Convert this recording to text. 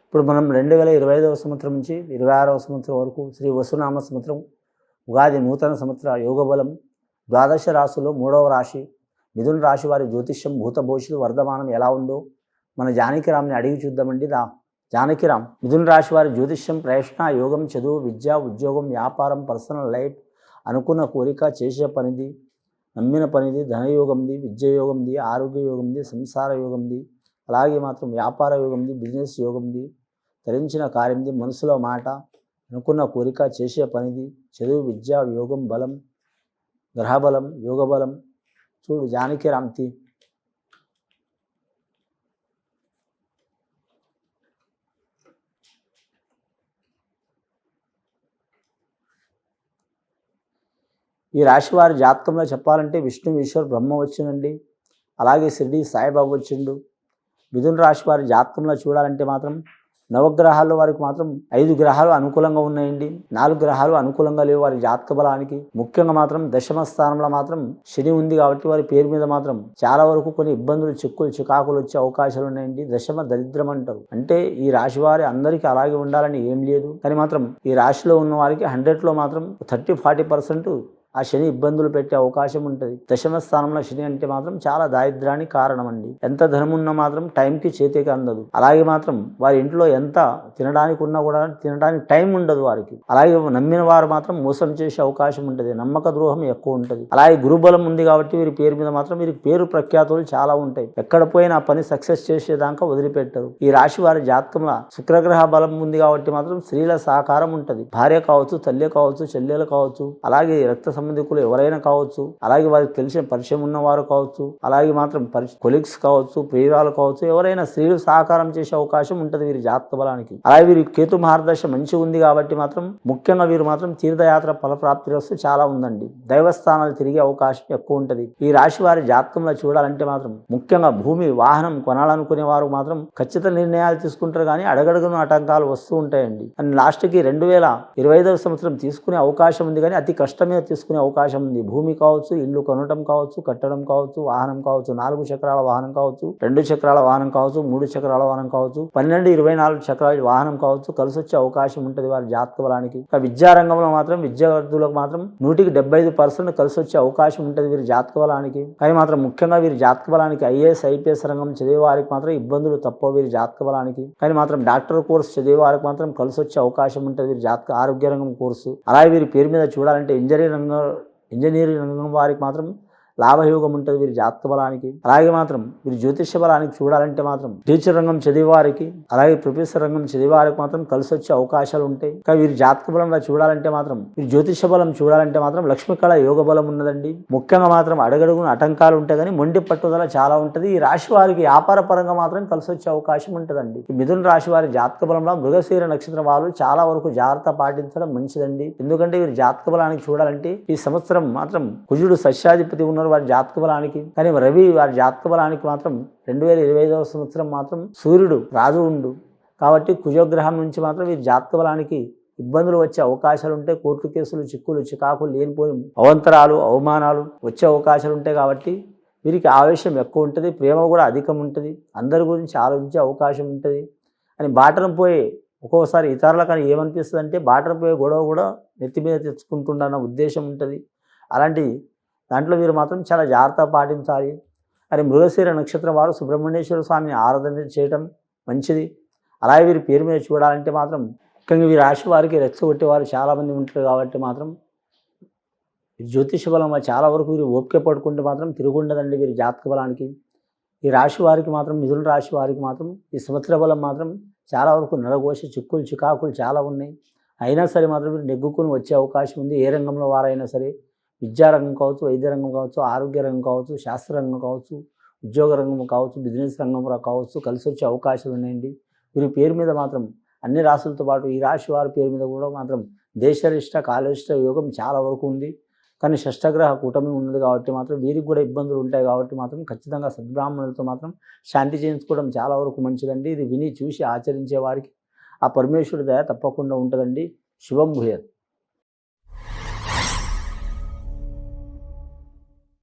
ఇప్పుడు మనం 2025వ సంవత్సరం నుంచి 26వ సంవత్సరం వరకు శ్రీ వసునామ సంవత్సరం ఉగాది నూతన సంవత్సర యోగబలం ద్వాదశ రాశుల్లో 3వ రాశి మిథున రాశి వారి జ్యోతిష్యం భూత భవిష్యత్తు వర్ధమానం ఎలా ఉందో మన జానకిరామ్ని అడిగి చూద్దామండి. జానకిరామ్, మిథున రాశి వారి జ్యోతిష్యం ప్రయత్న యోగం, చదువు, విద్య, ఉద్యోగం, వ్యాపారం, పర్సనల్ లైఫ్, అనుకున్న కోరిక, చేసే పనిది, నమ్మిన పనిది, ధనయోగంది, విద్య యోగంది, ఆరోగ్య యోగంది, సంసార యోగంది, అలాగే మాత్రం వ్యాపార యోగంది, బిజినెస్ యోగంది, ధరించిన కార్యంది, మనసులో మాట, అనుకున్న కోరిక, చేసే పనిది, చదువు, విద్య, యోగం, బలం, గ్రహబలం, యోగబలం. చూడు జానకిరామ్తి. ఈ రాశి వారి జాతకంలో చెప్పాలంటే విష్ణు, ఈశ్వర్, బ్రహ్మ వచ్చిందండి. అలాగే షిరిడి సాయిబాబా వచ్చిండు. మిథున రాశి వారి జాతకంలో చూడాలంటే మాత్రం నవగ్రహాల్లో వారికి మాత్రం 5 గ్రహాలు అనుకూలంగా ఉన్నాయండి. 4 గ్రహాలు అనుకూలంగా లేవు వారి జాతక బలానికి. ముఖ్యంగా మాత్రం దశమ స్థానంలో మాత్రం శని ఉంది కాబట్టి వారి పేరు మీద మాత్రం చాలా వరకు కొన్ని ఇబ్బందులు, చిక్కులు, చికాకులు వచ్చే అవకాశాలు ఉన్నాయండి. దశమ దరిద్రం అంటారు. అంటే ఈ రాశి వారి అందరికీ అలాగే ఉండాలని ఏం లేదు, కానీ మాత్రం ఈ రాశిలో ఉన్న వారికి 100లో మాత్రం 30-40% ఆ శని ఇబ్బందులు పెట్టే అవకాశం ఉంటుంది. దశమ స్థానంలో శని అంటే మాత్రం చాలా దారిద్ర్యానికి కారణం అండి. ఎంత ధనం ఉన్నా మాత్రం టైంకి చేతికి అందదు. అలాగే మాత్రం వారి ఇంట్లో ఎంత తినడానికి ఉన్నా కూడా తినడానికి టైం ఉండదు వారికి. అలాగే నమ్మిన వారు మాత్రం మోసం చేసే అవకాశం ఉంటుంది. నమ్మక ద్రోహం ఎక్కువ ఉంటుంది. అలాగే గురుబలం ఉంది కాబట్టి వీరి పేరు మీద మాత్రం వీరికి పేరు ప్రఖ్యాతులు చాలా ఉంటాయి. ఎక్కడ పోయినా పని సక్సెస్ చేసేదాకా వదిలిపెట్టరు. ఈ రాశి వారి జాతకంలో శుక్రగ్రహ బలం ఉంది కాబట్టి మాత్రం స్త్రీల సహకారం ఉంటుంది. భార్య కావచ్చు, తల్లి కావచ్చు, చెల్లెలు కావచ్చు, అలాగే రక్త సంబంధికులు ఎవరైనా కావచ్చు, అలాగే వారికి తెలిసిన పరిచయం ఉన్నవారు కావచ్చు, అలాగే మాత్రం కొలీగ్స్ కావచ్చు, ప్రియురాలు కావచ్చు, ఎవరైనా స్త్రీలు సహకారం చేసే అవకాశం ఉంటుంది వీరి జాతక బలానికి. అలాగే వీరి కేతు మహారదశ మంచిగా ఉంది కాబట్టి మాత్రం ముఖ్యంగా వీరు మాత్రం తీర్థయాత్ర ఫలప్రాప్తి వస్తూ చాలా ఉందండి. దైవస్థానాలు తిరిగే అవకాశం ఎక్కువ ఉంటుంది. ఈ రాశి వారి జాతకంలో చూడాలంటే మాత్రం ముఖ్యంగా భూమి, వాహనం కొనాలనుకునే వారు మాత్రం ఖచ్చిత నిర్ణయాలు తీసుకుంటారు, కానీ అడగడుగున ఆటంకాలు వస్తూ ఉంటాయండి. అండ్ లాస్ట్కి 2025వ సంవత్సరం తీసుకునే అవకాశం ఉంది, కానీ అతి కష్టమే తీసుకునే అవకాశం ఉంది. భూమి కావచ్చు, ఇల్లు కొనడం కావచ్చు, కట్టడం కావచ్చు, వాహనం కావచ్చు, 4 చక్రాల వాహనం కావచ్చు, 2 చక్రాల వాహనం కావచ్చు, 3 చక్రాల వాహనం కావచ్చు, 12-24 చక్రాల వాహనం కావచ్చు, కలిసి వచ్చే అవకాశం ఉంటుంది వారి జాతక బలానికి. విద్యారంగంలో మాత్రం విద్యార్థులకు మాత్రం 100-75% కలిసి వచ్చే అవకాశం ఉంటుంది వీరి జాతక బలానికి. కానీ మాత్రం ముఖ్యంగా వీరి జాతక బలానికి IAS, IPS రంగం చదివే వారికి మాత్రం ఇబ్బందులు తప్పవు వీరి జాతక బలానికి. కానీ మాత్రం డాక్టర్ కోర్సు చదివే వారికి మాత్రం కలిసి వచ్చే అవకాశం ఉంటుంది వీరి జాతక ఆరోగ్య రంగం కోర్సు. అలాగే వీరి పేరు మీద చూడాలంటే ఇంజనీరింగ్ రంగం వారికి మాత్రం లాభయోగం ఉంటుంది వీరి జాతక బలానికి. అలాగే మాత్రం వీరి జ్యోతిష బలానికి చూడాలంటే మాత్రం టీచర్ రంగం చదివే వారికి, అలాగే ప్రొఫెసర్ రంగం చదివే వారికి మాత్రం కలిసి వచ్చే అవకాశాలు ఉంటాయి. కానీ వీరి జాతక బలంలో చూడాలంటే మాత్రం వీరి జ్యోతిష బలం చూడాలంటే మాత్రం లక్ష్మీ కళ యోగ బలం ఉన్నదండి. ముఖ్యంగా మాత్రం అడగడుగున ఆటంకాలు ఉంటాయి, కానీ మొండి పట్టుదల చాలా ఉంటుంది. ఈ రాశి వారికి వ్యాపార పరంగా మాత్రం కలిసి వచ్చే అవకాశం ఉంటుందండి. ఈ మిథున రాశి వారి జాతక బలంలో మృగశీర నక్షత్రం వాళ్ళు చాలా వరకు జాగ్రత్త పాటించడం మంచిదండి. ఎందుకంటే వీరి జాతక బలానికి చూడాలంటే ఈ సంవత్సరం మాత్రం కుజుడు సస్యాధిపతి ఉన్న వారి జాతక బలానికి, కానీ రవి వారి జాతక బలానికి మాత్రం 2025వ సంవత్సరం మాత్రం సూర్యుడు రాజు ఉండు కాబట్టి కుజగ్రహం నుంచి మాత్రం వీరి జాతక బలానికి ఇబ్బందులు వచ్చే అవకాశాలు ఉంటాయి. కోర్టు కేసులు, చిక్కులు, చికాకులు, లేనిపోయి అవంతరాలు, అవమానాలు వచ్చే అవకాశాలు ఉంటాయి. కాబట్టి వీరికి ఆవేశం ఎక్కువ ఉంటుంది, ప్రేమ కూడా అధికం ఉంటుంది, అందరి గురించి ఆలోచించే అవకాశం ఉంటుంది. అని బాటన పోయే ఒక్కోసారి ఇతరులకు అని ఏమనిపిస్తుంది అంటే బాటన పోయే గొడవ కూడా నెత్తి మీద తెచ్చుకుంటుండన్న ఉద్దేశం ఉంటుంది. అలాంటి దాంట్లో వీరు మాత్రం చాలా జాగ్రత్త పాటించాలి. అని మృగశీర నక్షత్రం వారు సుబ్రహ్మణ్యేశ్వర స్వామిని ఆరాధన చేయడం మంచిది. అలాగే వీరి పేరు మీద చూడాలంటే మాత్రం ముఖ్యంగా వీరి రాశి వారికి రెచ్చగొట్టేవారు చాలామంది ఉంటారు కాబట్టి మాత్రం జ్యోతిష బలం చాలా వరకు వీరు ఓపిక పడుకుంటే మాత్రం తిరుగుండదండి వీరి జాతక బలానికి. ఈ రాశి వారికి మాత్రం మిథున రాశి వారికి మాత్రం ఈ సంవత్సర బలం మాత్రం చాలా వరకు నరఘోష, చిక్కులు, చికాకులు చాలా ఉన్నాయి. అయినా సరే మాత్రం వీరు నెగ్గుకుని వచ్చే అవకాశం ఉంది. ఏ రంగంలో వారైనా సరే, విద్యారంగం కావచ్చు, వైద్య రంగం కావచ్చు, ఆరోగ్య రంగం కావచ్చు, శాస్త్ర రంగం కావచ్చు, ఉద్యోగ రంగం కావచ్చు, బిజినెస్ రంగంలో కావచ్చు, కలిసి వచ్చే అవకాశాలు ఉన్నాయండి. వీరి పేరు మీద మాత్రం అన్ని రాశులతో పాటు ఈ రాశి వారి పేరు మీద కూడా మాత్రం దేశరిష్ట, కాలరిష్ట యోగం చాలా వరకు ఉంది. కానీ షష్టగ్రహ కూటమి ఉన్నది కాబట్టి మాత్రం వీరికి కూడా ఇబ్బందులు ఉంటాయి. కాబట్టి మాత్రం ఖచ్చితంగా సద్బ్రాహ్మణులతో మాత్రం శాంతి చేయించుకోవడం చాలా వరకు మంచిదండి. ఇది విని చూసి ఆచరించే వారికి ఆ పరమేశ్వరుడి దయ తప్పకుండా ఉంటుందండి. శుభం భూయాత్.